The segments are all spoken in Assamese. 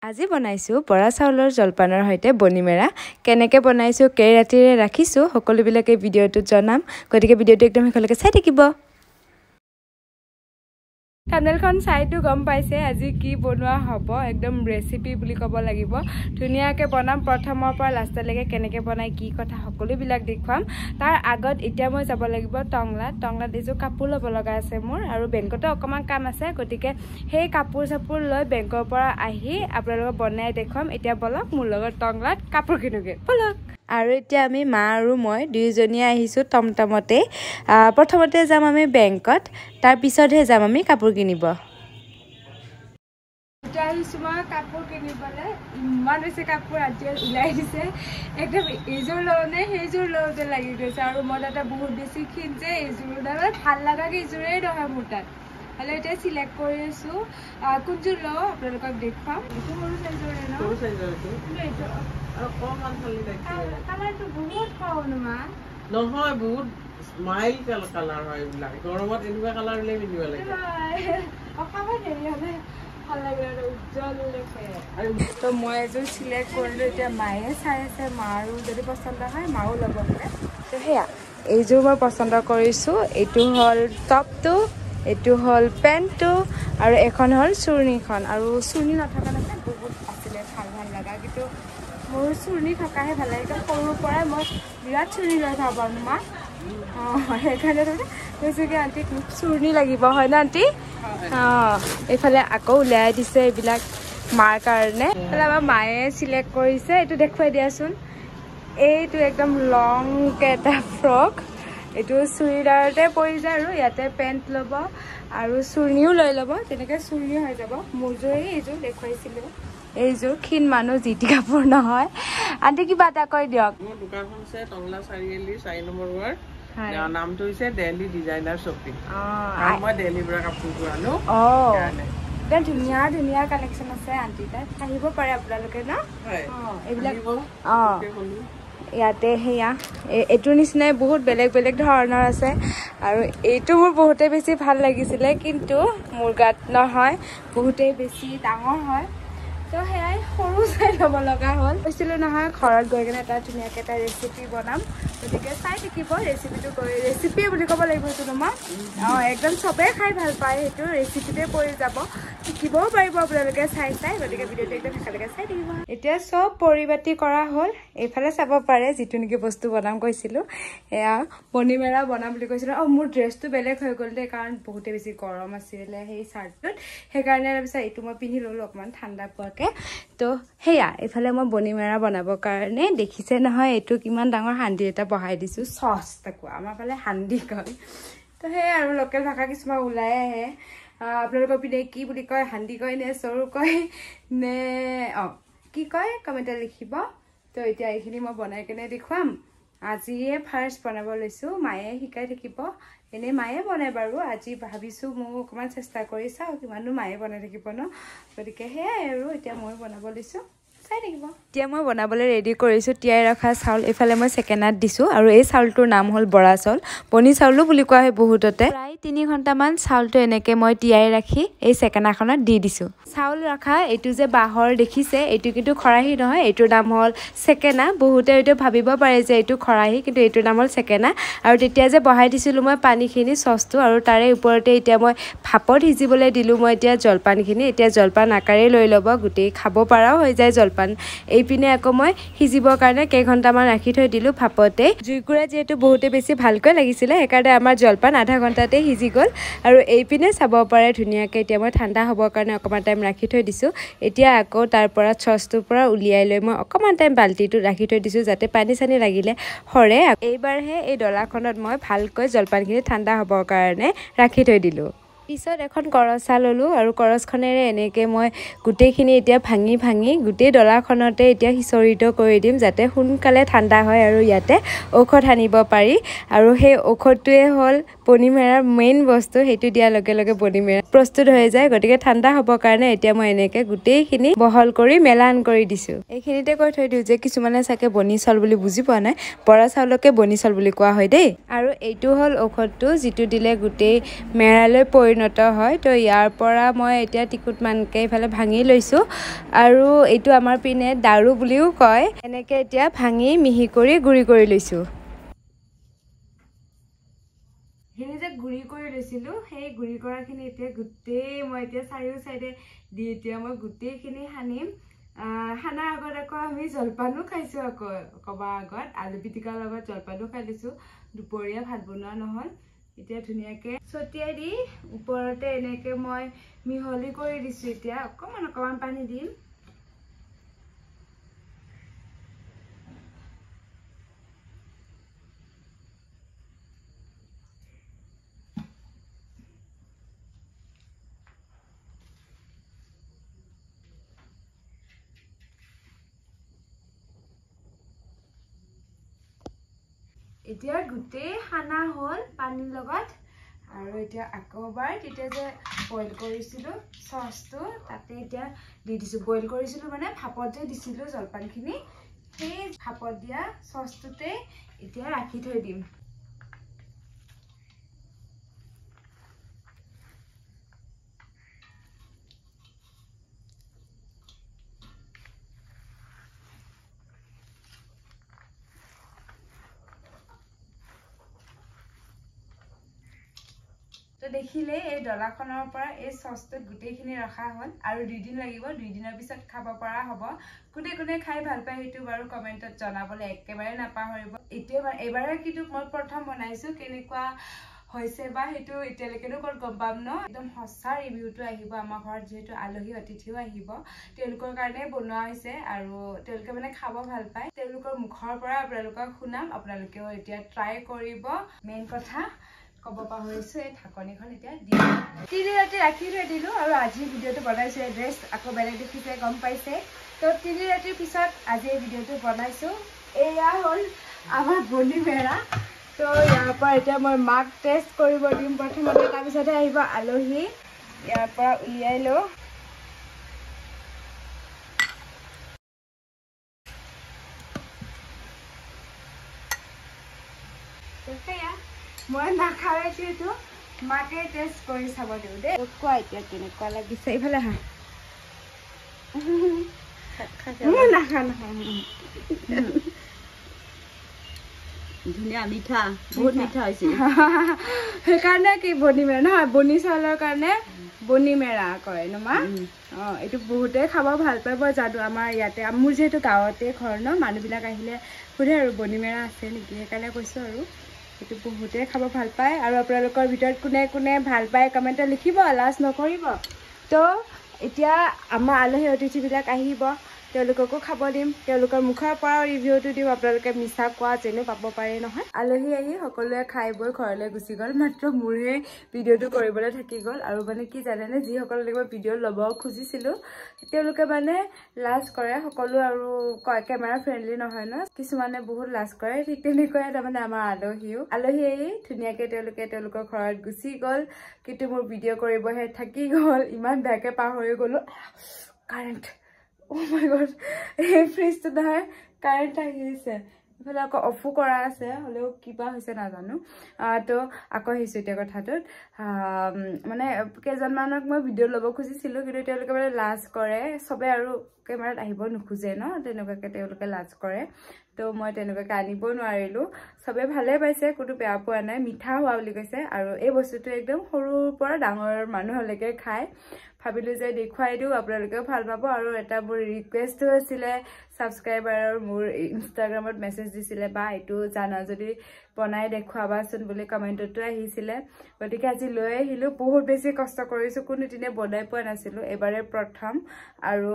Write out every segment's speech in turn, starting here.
আজি বনাইছো বৰা চাউলৰ জলপানৰ সৈতে বনিমেৰা কেনেকৈ বনাইছো কেই ৰাতিৰে ৰাখিছো সকলোবিলাকে ভিডিঅ'টোত জনাম গতিকে ভিডিঅ'টো একদম শেষলৈকে চাই থাকিব থাম্বনেলখন চাইটো গম পাইছে আজি কি বনোৱা হ'ব একদম ৰেচিপি বুলি ক'ব লাগিব ধুনিয়াকৈ বনাম প্ৰথমৰ পৰা লাষ্টলৈকে কেনেকৈ বনাই কি কথা সকলোবিলাক দেখুৱাম তাৰ আগত এতিয়া মই যাব লাগিব টংলাত এযোৰ কাপোৰ ল'ব লগা আছে মোৰ আৰু বেংকতে অকমান কাম আছে গতিকে সেই কাপোৰ লৈ বেংকৰ পৰা আহি আপোনালোকক বনাই দেখুৱাম এতিয়া বলক মোৰ লগত টংলাত কাপোৰ কিনোগে বলক আৰু এতিয়া আমি মা আৰু মই দুইজনীয়ে আহিছো টমটমতে প্ৰথমতে যাম আমি বেংকত তাৰ পিছতহে যাম আমি কাপোৰ কিনিব এতিয়া আহিছো মই কাপোৰ কিনিবলে ইমান বেছি কাপোৰ আজি ওলাই দিছে একদম এইযোৰ লওঁনে সেইযোৰ লওঁতে লাগি গৈছে আৰু মই তাতে বহুত বেছি ক্ষীণ যে এইযোৰ ভাল লগাকে এইযোৰেই নহয় মোৰ তাত হলে এতিয়া চিলেক্ট কৰি আছো কোনযোৰ লওঁ আপোনালোকক দেখুৱাম এইটো সৰু চাইজৰে ন সৰু চাইজৰটো অকমান খালি দেখিছে কালাৰটো বহুত পাউন মা নহয় বহুত স্মাইল কালাৰ হয় এইবিলাক গৰমত এনেকুৱা কালাৰ লৈ পিন্ধিব লাগে অকমান হেৰি হলে ভাল লাগে আৰু উজ্জ্বল দেখে তো মই এযোৰ চিলেক্ট কৰিলো এতিয়া মায়ে চাই আছে মাৰো যদি পচন্দ হয় মাও ল'ব পাৰে তো সেয়া এইযোৰ মই পচন্দ কৰিছো এইটো হ'ল টপটো এইটো হ'ল পেণ্টটো আৰু এখন হ'ল চুৰ্ণীখন আৰু চুৰ্ণী নথকা নহয় বহুত আছিলে ভাল লগা কিন্তু মোৰ চুৰ্ণী থকাহে ভাল লাগে সৰুৰ পৰাই মই বিৰাট চুৰ্ণী লৈ ভাল পাওঁ মা সেইকাৰণে বেছিকৈ আণ্টিক মোক চুৰ্ণী লাগিব হয় ন আণ্টি এইফালে আকৌ উলিয়াই দিছে এইবিলাক মাৰ কাৰণে আমাৰ মায়ে চিলেক্ট কৰিছে এইটো দেখুৱাই দিয়াচোন এইটো একদম লংকৈ এটা ফ্ৰক এইটো চুৰিদাৰতে পৰি যায় আৰু ইয়াতে পেণ্ট ল'ব আৰু চুৰ্ণীও লৈ ল'ব তেনেকৈ চুৰ্ণী হৈ যাব মোৰযোৰ এইযোৰ দেখুৱাইছিলোঁ এইযোৰ ক্ষীণ মানুহ জিটি কাপোৰ নহয় আণ্টি কিবা এটা কৈ দিয়ক মোৰ দোকানখন আছে টংলা চাৰিআলি 4 নম্বৰ ৱাৰ্ড নামটো হৈছে দিল্লী ডিজাইনাৰ শ্বপিং মই দিল্লীৰ পৰা কাপোৰটো আনো একদম ধুনীয়া ধুনীয়া কালেকশ্যন আছে আণ্টি তাত আহিব পাৰে আপোনালোকে ন এইবিলাক ইয়াতে সেয়া এইটোৰ নিচিনাই বহুত বেলেগ বেলেগ ধৰণৰ আছে আৰু এইটো মোৰ বহুতেই বেছি ভাল লাগিছিলে কিন্তু মোৰ গাত নহয় বহুতেই বেছি ডাঙৰ হয় তো সেয়াই সৰু চাই ল'ব লগা হ'ল কৈছিলোঁ নহয় ঘৰত গৈ কিনে এটা ধুনীয়াকৈ এটা ৰেচিপি বনাম গতিকে চাই থাকিব ৰেচিপিটো কৰি ৰেচিপিয়ে বুলি ক'ব লাগিব এইটো তোমাৰ একদম চবেই খাই ভাল পায় সেইটো ৰেচিপিতে পৰি যাব শিকিবও পাৰিব আপোনালোকে চাই গতিকে ভিডিঅ'টো একদম শেষলৈকে চাই থাকিব এতিয়া চব পৰিপাতি কৰা হ'ল এইফালে চাব পাৰে যিটো নেকি বস্তু বনাম কৈছিলোঁ এয়া বনিমেৰা বনাম বুলি কৈছিলোঁ মোৰ ড্ৰেছটো বেলেগ হৈ গ'ল দেই কাৰণ বহুতেই বেছি গৰম আছিলে সেই চাৰ্টটোত সেইকাৰণে তাৰপিছত এইটো মই পিন্ধি ল'লোঁ অকণমান ঠাণ্ডা পোৱাকৈ তো সেয়া এইফালে মই বনিমেৰা বনাবৰ কাৰণে দেখিছে নহয় এইটো কিমান ডাঙৰ সান্দি এটা বহাই দিছোঁ চচ তাকো আমাৰ ফালে সান্দি কয় তো সেয়াই আৰু লোকেল ভাষা কিছুমান ওলাই আহে আপোনালোকৰ পিনে কি বুলি কয় সান্দি কয় নে চৰু কয় নে কি কয় কমেণ্টত লিখিব তো এতিয়া এইখিনি মই বনাই কেনে দেখুৱাম আজিয়ে ফাৰ্ষ্ট বনাব লৈছোঁ মায়ে শিকাই থাকিব এনেই মায়ে বনাই বাৰু আজি ভাবিছোঁ মই অকণমান চেষ্টা কৰি চাওঁ কিমানো মায়ে বনাই থাকিব ন গতিকে সেয়াই আৰু এতিয়া মই বনাব লৈছোঁ চাই থাকিব এতিয়া মই বনাবলৈ ৰেডি কৰিছোঁ তিয়াই ৰখা চাউল এইফালে মই ছেকেণ্ডত দিছোঁ আৰু এই চাউলটোৰ নাম হ'ল বৰা চাউল বনি চাউলো বুলি কোৱা হয় বহুততে প্ৰায় 3 ঘণ্টামান চাউলটো এনেকৈ মই তিয়াই ৰাখি এই ছেকেণ্ডখনত দি দিছোঁ চাউল ৰখা এইটো যে বাঁহৰ দেখিছে এইটো কিন্তু খৰাহী নহয় এইটোৰ নাম হ'ল ছেকেনা বহুতে এইটো ভাবিব পাৰে যে এইটো খৰাহী কিন্তু এইটোৰ নাম হ'ল ছেকেনা আৰু তেতিয়া যে বহাই দিছিলোঁ মই পানীখিনি চচটো আৰু তাৰে ওপৰতে এতিয়া মই ভাপত সিজিবলৈ দিলোঁ মই এতিয়া জলপানখিনি এতিয়া জলপান আকাৰেই লৈ ল'ব গোটেই খাব পৰাও হৈ যায় জলপান এইপিনে আকৌ মই সিজিবৰ কাৰণে কেইঘণ্টামান ৰাখি থৈ দিলোঁ ভাপতে জুইকুৰা যিহেতু বহুতে বেছি ভালকৈ লাগিছিলে সেইকাৰণে আমাৰ জলপান আধা ঘণ্টাতে সিজি গ'ল আৰু এইপিনে চাব পাৰে ধুনীয়াকৈ এতিয়া মই ঠাণ্ডা হ'বৰ কাৰণে অকণমান টাইম ৰাখি থৈ দিছোঁ এতিয়া আকৌ তাৰ পৰা চচটোৰ পৰা উলিয়াই লৈ মই অকণমান টাইম বাল্টিটোত ৰাখি থৈ দিছোঁ যাতে পানী চানী লাগিলে সৰে এইবাৰহে এই ডলাখনত মই ভালকৈ জলপানখিনি ঠাণ্ডা হ'বৰ কাৰণে ৰাখি থৈ দিলোঁ পিছত এখন কৰচা ল'লোঁ আৰু কৰচখনেৰে এনেকৈ মই গোটেইখিনি এতিয়া ভাঙি গোটেই ডলাখনতে এতিয়া সিঁচৰিত কৰি দিম যাতে সোনকালে ঠাণ্ডা হয় আৰু ইয়াতে ঔষধ সানিব পাৰি আৰু সেই ঔষধটোৱে হ'ল বনিমেৰাৰ মেইন বস্তু সেইটো দিয়াৰ লগে লগে বনিমেৰা প্ৰস্তুত হৈ যায় গতিকে ঠাণ্ডা হ'বৰ কাৰণে এতিয়া মই এনেকৈ গোটেইখিনি বহল কৰি মেলান কৰি দিছোঁ এইখিনিতে কৈ থৈ দিওঁ যে কিছুমানে চাগে বনি চাউল বুলি বুজি পোৱা নাই বৰা চাউলকে বনি চাউল বুলি কোৱা হয় দেই আৰু এইটো হ'ল ঔষধটো যিটো দিলে গোটেই মেৰালৈ পৰিণত পৰিণত হয় তো ইয়াৰ পৰা মই এতিয়া টিকুটমানকৈ ইফালে ভাঙি লৈছোঁ আৰু এইটো আমাৰ পিনে দাৰু বুলিও কয় এনেকৈ এতিয়া ভাঙি মিহি কৰি গুড়ি কৰি লৈছোঁ সেইখিনি যে গুড়ি কৰি লৈছিলোঁ সেই গুড়ি কৰাখিনি এতিয়া গোটেই মই এতিয়া চাৰিও চাইডে দি এতিয়া মই গোটেইখিনি সানিম খানাৰ আগত আকৌ আমি জলপানো খাইছোঁ আকৌ কবাৰ আগত আলু পিটিকাৰ লগত জলপানো খাই লৈছোঁ দুপৰীয়া ভাত বনোৱা নহ'ল এতিয়া ধুনীয়াকৈ ছটিয়াই দি ওপৰতে এনেকৈ মই মিহলি কৰি দিছোঁ এতিয়া অকণমান পানী দিম এতিয়া গোটেই খানা হ'ল পানীৰ লগত আৰু এতিয়া আকৌবাৰ তেতিয়া যে বইল কৰিছিলোঁ চচটো তাতে এতিয়া দি দিছোঁ বইল কৰিছিলোঁ মানে ভাপত যে দিছিলোঁ জলপানখিনি সেই ভাপত দিয়া চচটোতে এতিয়া ৰাখি থৈ দিম তো দেখিলে এই ডলাখনৰ পৰা এই চচটোত গোটেইখিনি ৰখা হ'ল আৰু 2 দিন লাগিব 2 দিনৰ পিছত খাব পৰা হ'ব কোনে কোনে খাই ভাল পায় সেইটো বাৰু কমেণ্টত জনাবলৈ একেবাৰে নাপাহৰিব এবাৰে কিন্তু মই প্ৰথম বনাইছোঁ কেনেকুৱা হৈছে বা সেইটো এতিয়ালৈকেনো ক'ত গম পাম ন একদম সঁচা ৰিভিউটো আহিব আমাৰ ঘৰত যিহেতু আলহী অতিথিও আহিব তেওঁলোকৰ কাৰণে বনোৱা হৈছে আৰু তেওঁলোকে মানে খাব ভাল পায় তেওঁলোকৰ মুখৰ পৰা আপোনালোকক শুনাম আপোনালোকেও এতিয়া ট্ৰাই কৰিব মেইন কথা কব পাহৰিছো এই ঢাকনিখন এতিয়া দি 3 ৰাতি ৰাখি থৈ দিলোঁ আৰু আজি ভিডিঅ'টো বনাইছোঁ এড্ৰেছ আকৌ বেলেগ দেখিছে গম পাইছে তো 3 ৰাতিৰ পিছত আজি এই ভিডিঅ'টো বনাইছোঁ এয়া হ'ল আমাৰ বনি মেৰা তো ইয়াৰ পৰা এতিয়া মই মাক টেষ্ট কৰিব দিম প্ৰথমতে তাৰপিছতে আহিব আলহী ইয়াৰ পৰা উলিয়াই লওঁ মই নাখাওঁ এইটো মাকে টেষ্ট কৰি চাব দিওঁ দেই কোৱা এতিয়া কেনেকুৱা লাগিছে এইফালে হা নাখাওঁ ধুনীয়া মিঠা বহুত মিঠা হৈছে সেইকাৰণে কি বনি মেৰা নহয় বনি চাউলৰ কাৰণে বনি মেৰা কয় ন মা এইটো বহুতে খাব ভাল পায় মই জানো আমাৰ ইয়াতে মোৰ যিহেতু গাঁৱতে ঘৰ ন মানুহবিলাক আহিলে সোধে আৰু বনি মেৰা আছে নেকি সেইকাৰণে কৈছোঁ আৰু এইটো বহুতে খাব ভাল পায় আৰু আপোনালোকৰ ভিতৰত কোনে কোনে ভাল পায় কমেণ্টত লিখিব লাজ নকৰিব তো এতিয়া আমাৰ আলহী অতিথিবিলাক আহিব তেওঁলোককো খাব দিম তেওঁলোকৰ মুখৰ পৰা ৰিভিউটো দিম আপোনালোকে মিছা কোৱা যেনে পাব পাৰে নহয় আলহী আহি সকলোৱে খাই বৈ ঘৰলৈ গুচি গ'ল মাত্ৰ মোৰে ভিডিঅ'টো কৰিবলৈ থাকি গ'ল আৰু মানে কি জানেনে যিসকলে মই ভিডিঅ' ল'ব খুজিছিলোঁ তেওঁলোকে মানে লাজ কৰে সকলো আৰু কেমেৰা ফ্ৰেণ্ডলি নহয় ন কিছুমানে বহুত লাজ কৰে ঠিক তেনেকৈ তাৰমানে আমাৰ আলহী আহি ধুনীয়াকৈ তেওঁলোকৰ ঘৰত গুচি গ'ল কিন্তু মোৰ ভিডিঅ' কৰিবহে থাকি গ'ল ইমান বেয়াকৈ পাহৰি গ'লোঁ কাৰেণ্ট Oh my god, এই ফ্ৰিজটো নহয় কাৰেণ্ট আহিছে ইফালে আকৌ অফো কৰা আছে হ'লেও কিবা হৈছে নাজানো তো আকৌ আহিছোঁ এতিয়া কথাটোত মানে কেইজনমানক মই ভিডিঅ' ল'ব খুজিছিলোঁ কিন্তু তেওঁলোকে মানে লাজ কৰে চবে আৰু কেমেৰাত আহিব নোখোজে ন তেনেকুৱাকৈ তেওঁলোকে লাজ কৰে তো মই তেনেকুৱাকৈ আনিব নোৱাৰিলোঁ চবে ভালে পাইছে কোনো বেয়া পোৱা নাই মিঠা হোৱা বুলি কৈছে আৰু এই বস্তুটো একদম সৰুৰ পৰা ডাঙৰ মানুহলৈকে খায় ভাবিলোঁ যে দেখুৱাই দিওঁ আপোনালোকেও ভাল পাব আৰু এটা মোৰ ৰিকুৱেষ্টো আছিলে ছাবস্ক্ৰাইবাৰৰ মোৰ ইনষ্টাগ্ৰামত মেছেজ দিছিলে বা এইটো জানা যদি বনাই দেখুৱাবাচোন বুলি কমেণ্টতো আহিছিলে গতিকে আজি লৈ আহিলোঁ বহুত বেছি কষ্ট কৰিছোঁ কোনোদিনে বনাই পোৱা নাছিলোঁ এবাৰে প্ৰথম আৰু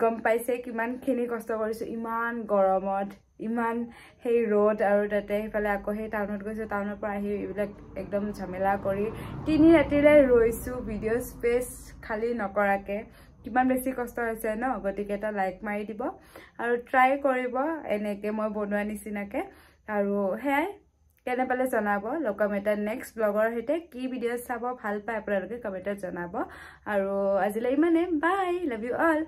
গম পাইছে কিমানখিনি কষ্ট কৰিছোঁ ইমান গৰমত ইমান সেই ৰ'দ আৰু তাতে সেইফালে আকৌ সেই টাউনত গৈছোঁ টাউনৰ পৰা আহি এইবিলাক একদম ঝামেলা কৰি 3 ৰাতিৰে ৰৈছোঁ ভিডিঅ' স্পেচ খালী নকৰাকৈ কিমান বেছি কষ্ট হৈছে ন গতিকে এটা লাইক মাৰি দিব আৰু ট্ৰাই কৰিব এনেকৈ মই বনোৱা নিচিনাকৈ আৰু সেয়াই কেনে পালে জনাব লগম এটা নেক্সট ব্লগৰ সৈতে কি ভিডিঅ' চাব ভাল পায় আপোনালোকে কমেণ্টত জনাব আৰু আজিলৈ ইমানে বাই লাভ ইউ অল